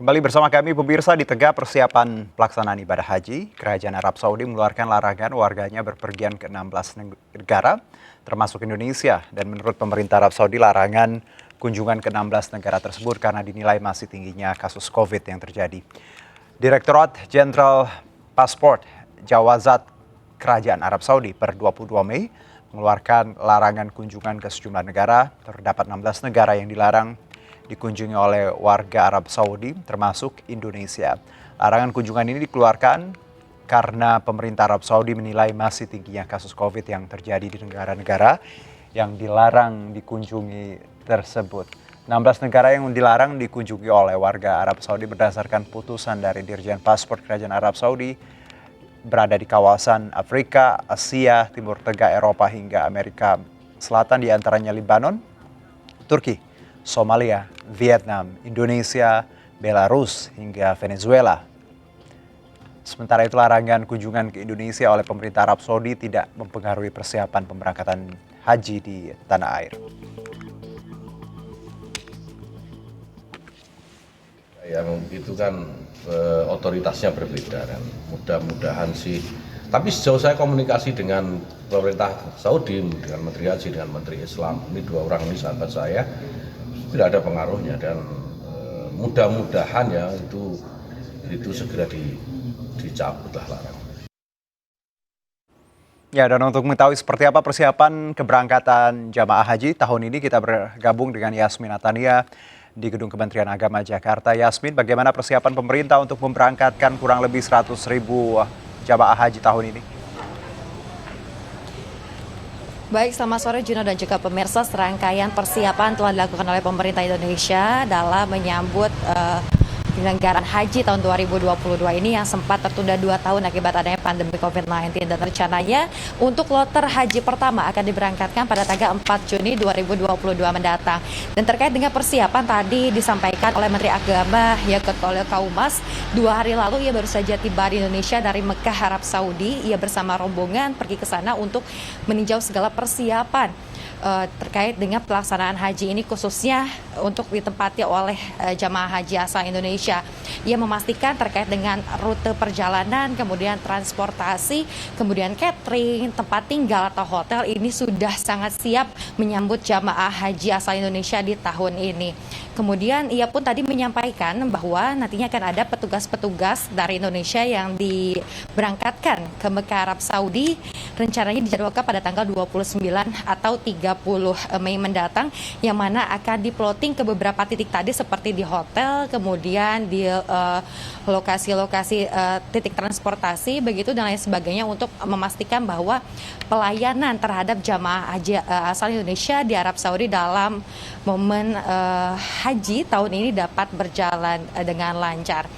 Kembali bersama kami pemirsa, di tengah persiapan pelaksanaan ibadah haji, Kerajaan Arab Saudi mengeluarkan larangan warganya berpergian ke 16 negara, termasuk Indonesia. Dan menurut pemerintah Arab Saudi, larangan kunjungan ke 16 negara tersebut karena dinilai masih tingginya kasus COVID yang terjadi. Direktorat Jenderal Pasport Jawazat Kerajaan Arab Saudi per 22 Mei mengeluarkan larangan kunjungan ke sejumlah negara. Terdapat 16 negara yang dilarang dikunjungi oleh warga Arab Saudi, termasuk Indonesia. Larangan kunjungan ini dikeluarkan karena pemerintah Arab Saudi menilai masih tingginya kasus COVID yang terjadi di negara-negara yang dilarang dikunjungi tersebut. 16 negara yang dilarang dikunjungi oleh warga Arab Saudi berdasarkan putusan dari Dirjen Paspor Kerajaan Arab Saudi berada di kawasan Afrika, Asia, Timur Tengah, Eropa hingga Amerika Selatan, diantaranya Lebanon, Turki, Somalia, Vietnam, Indonesia, Belarus, hingga Venezuela. Sementara itu, larangan kunjungan ke Indonesia oleh pemerintah Arab Saudi tidak mempengaruhi persiapan pemberangkatan haji di tanah air. Yang itu kan otoritasnya berbeda kan. Mudah-mudahan sih. Tapi sejauh saya komunikasi dengan pemerintah Saudi, dengan Menteri Haji, dengan Menteri Islam, ini dua orang ini sahabat saya, tidak ada pengaruhnya dan mudah-mudahan ya itu segera dicabutlah larangan. Ya, dan untuk mengetahui seperti apa persiapan keberangkatan jamaah haji tahun ini, kita bergabung dengan Yasmin Natania di Gedung Kementerian Agama Jakarta. Yasmin, bagaimana persiapan pemerintah untuk memberangkatkan kurang lebih 100.000 jamaah haji tahun ini? Baik, selamat sore Juno dan juga pemirsa. Serangkaian persiapan telah dilakukan oleh pemerintah Indonesia dalam menyambut penyelenggaraan haji tahun 2022 ini yang sempat tertunda 2 tahun akibat adanya pandemi COVID-19. Dan rencananya untuk kloter haji pertama akan diberangkatkan pada tanggal 4 Juni 2022 mendatang. Dan terkait dengan persiapan tadi disampaikan oleh Menteri Agama Yakut Khalil Kaumas, 2 hari lalu ia baru saja tiba di Indonesia dari Mekah, Arab Saudi. Ia bersama rombongan pergi ke sana untuk meninjau segala persiapan terkait dengan pelaksanaan haji ini, khususnya untuk ditempati oleh jamaah haji asal Indonesia. Ia memastikan terkait dengan rute perjalanan, kemudian transportasi, kemudian catering, tempat tinggal atau hotel ini sudah sangat siap menyambut jamaah haji asal Indonesia di tahun ini. Kemudian ia pun tadi menyampaikan bahwa nantinya akan ada petugas-petugas dari Indonesia yang diberangkatkan ke Mekah, Arab Saudi. Rencananya dijadwalkan pada tanggal 29 atau 30 Mei mendatang, yang mana akan diploting ke beberapa titik tadi seperti di hotel, kemudian di lokasi-lokasi titik transportasi begitu dan lain sebagainya, untuk memastikan bahwa pelayanan terhadap jamaah haji asal Indonesia di Arab Saudi dalam momen haji tahun ini dapat berjalan dengan lancar.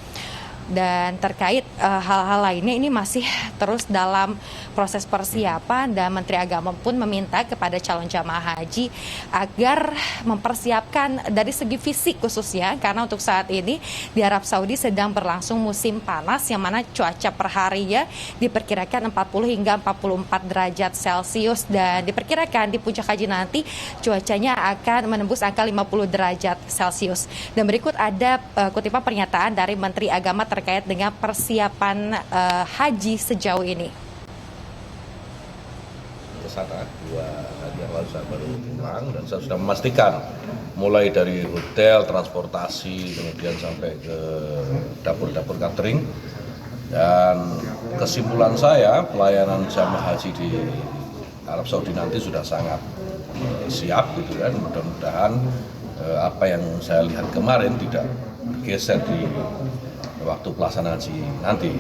Dan terkait hal-hal lainnya ini masih terus dalam proses persiapan, dan Menteri Agama pun meminta kepada calon jamaah haji agar mempersiapkan dari segi fisik khususnya, karena untuk saat ini di Arab Saudi sedang berlangsung musim panas yang mana cuaca per harinya diperkirakan 40 hingga 44 derajat Celcius, dan diperkirakan di puncak haji nanti cuacanya akan menembus angka 50 derajat Celcius. Dan berikut ada kutipan pernyataan dari Menteri Agama terkait dengan persiapan haji sejauh ini. Kesana 2 hari yang lalu saya baru pulang dan saya sudah memastikan mulai dari hotel, transportasi, kemudian sampai ke dapur-dapur catering. Dan kesimpulan saya, pelayanan jamaah haji di Arab Saudi nanti sudah sangat siap gitu kan. Mudah-mudahan apa yang saya lihat kemarin tidak bergeser di waktu pelaksanaan haji nanti.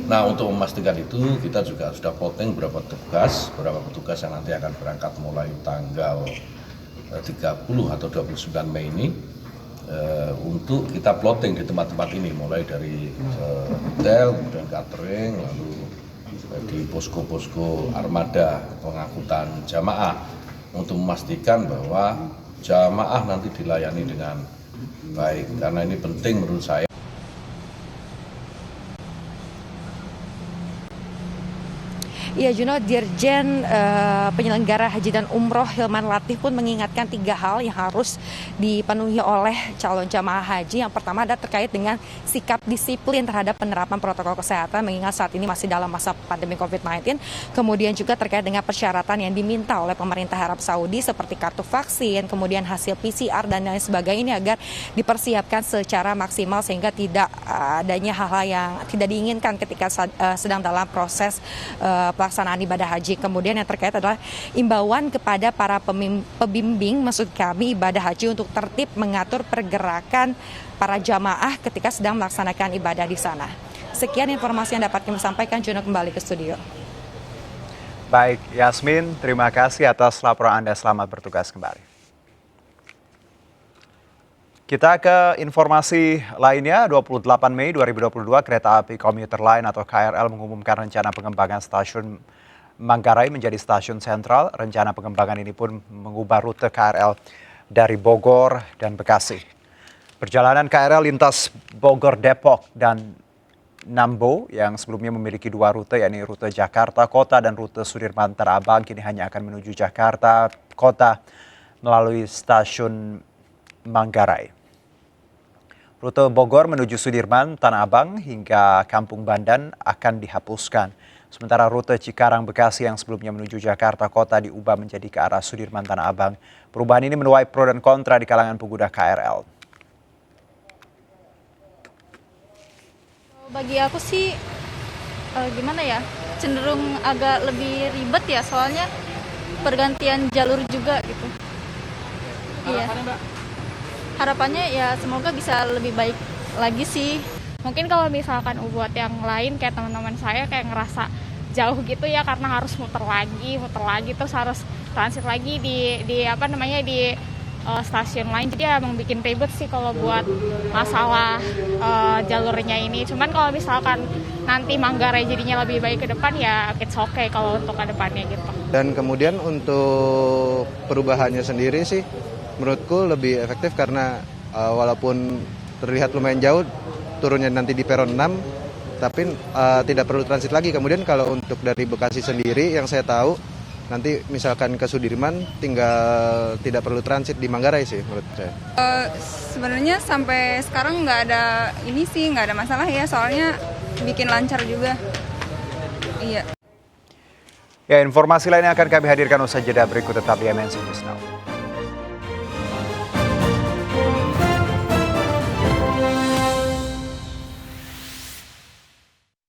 Nah, untuk memastikan itu kita juga sudah plotting beberapa petugas yang nanti akan berangkat mulai tanggal 30 atau 29 Mei ini, untuk kita plotting di tempat-tempat ini, mulai dari hotel, kemudian catering, lalu di posko-posko armada pengangkutan jamaah, untuk memastikan bahwa jamaah nanti dilayani dengan baik, karena ini penting menurut saya. Iya Juno, Dirjen Penyelenggara Haji dan Umroh Hilman Latif pun mengingatkan 3 hal yang harus dipenuhi oleh calon jamaah haji. Yang pertama adalah terkait dengan sikap disiplin terhadap penerapan protokol kesehatan, mengingat saat ini masih dalam masa pandemi COVID-19. Kemudian juga terkait dengan persyaratan yang diminta oleh pemerintah Arab Saudi seperti kartu vaksin, kemudian hasil PCR dan lain sebagainya ini agar dipersiapkan secara maksimal sehingga tidak adanya hal-hal yang tidak diinginkan ketika sedang dalam proses pelaksanaan ibadah haji. Kemudian yang terkait adalah imbauan kepada para pembimbing, maksud kami ibadah haji, untuk tertib mengatur pergerakan para jamaah ketika sedang melaksanakan ibadah di sana. Sekian informasi yang dapat kami sampaikan. Juno, kembali ke studio. Baik, Yasmin, terima kasih atas laporan Anda. Selamat bertugas kembali. Kita ke informasi lainnya. 28 Mei 2022, Kereta Api Komuter Line atau KRL mengumumkan rencana pengembangan stasiun Manggarai menjadi stasiun sentral. Rencana pengembangan ini pun mengubah rute KRL dari Bogor dan Bekasi. Perjalanan KRL lintas Bogor, Depok, dan Nambo yang sebelumnya memiliki 2 rute, yakni rute Jakarta Kota dan rute Sudirman Tanah Abang, kini hanya akan menuju Jakarta Kota melalui stasiun Manggarai. Rute Bogor menuju Sudirman, Tanah Abang hingga Kampung Bandan akan dihapuskan. Sementara rute Cikarang Bekasi yang sebelumnya menuju Jakarta Kota diubah menjadi ke arah Sudirman, Tanah Abang. Perubahan ini menuai pro dan kontra di kalangan pengguna KRL. Bagi aku sih gimana ya, cenderung agak lebih ribet ya, soalnya pergantian jalur juga gitu. Iya. Harapannya ya semoga bisa lebih baik lagi sih. Mungkin kalau misalkan buat yang lain kayak teman-teman saya kayak ngerasa jauh gitu ya, karena harus muter lagi terus harus transit lagi di stasiun lain. Jadi ya emang bikin ribet sih kalau buat masalah jalurnya ini. Cuman kalau misalkan nanti Manggarai jadinya lebih baik ke depan ya it's okay kalau untuk ke depannya gitu. Dan kemudian untuk perubahannya sendiri sih menurutku lebih efektif karena walaupun terlihat lumayan jauh turunnya nanti di peron 6, tapi tidak perlu transit lagi. Kemudian kalau untuk dari Bekasi sendiri yang saya tahu nanti misalkan ke Sudirman tinggal tidak perlu transit di Manggarai sih menurut saya. Sebenarnya sampai sekarang nggak ada masalah ya, soalnya bikin lancar juga. Iya. Ya, informasi lainnya akan kami hadirkan usai jeda berikut, tetap di MNC News Now.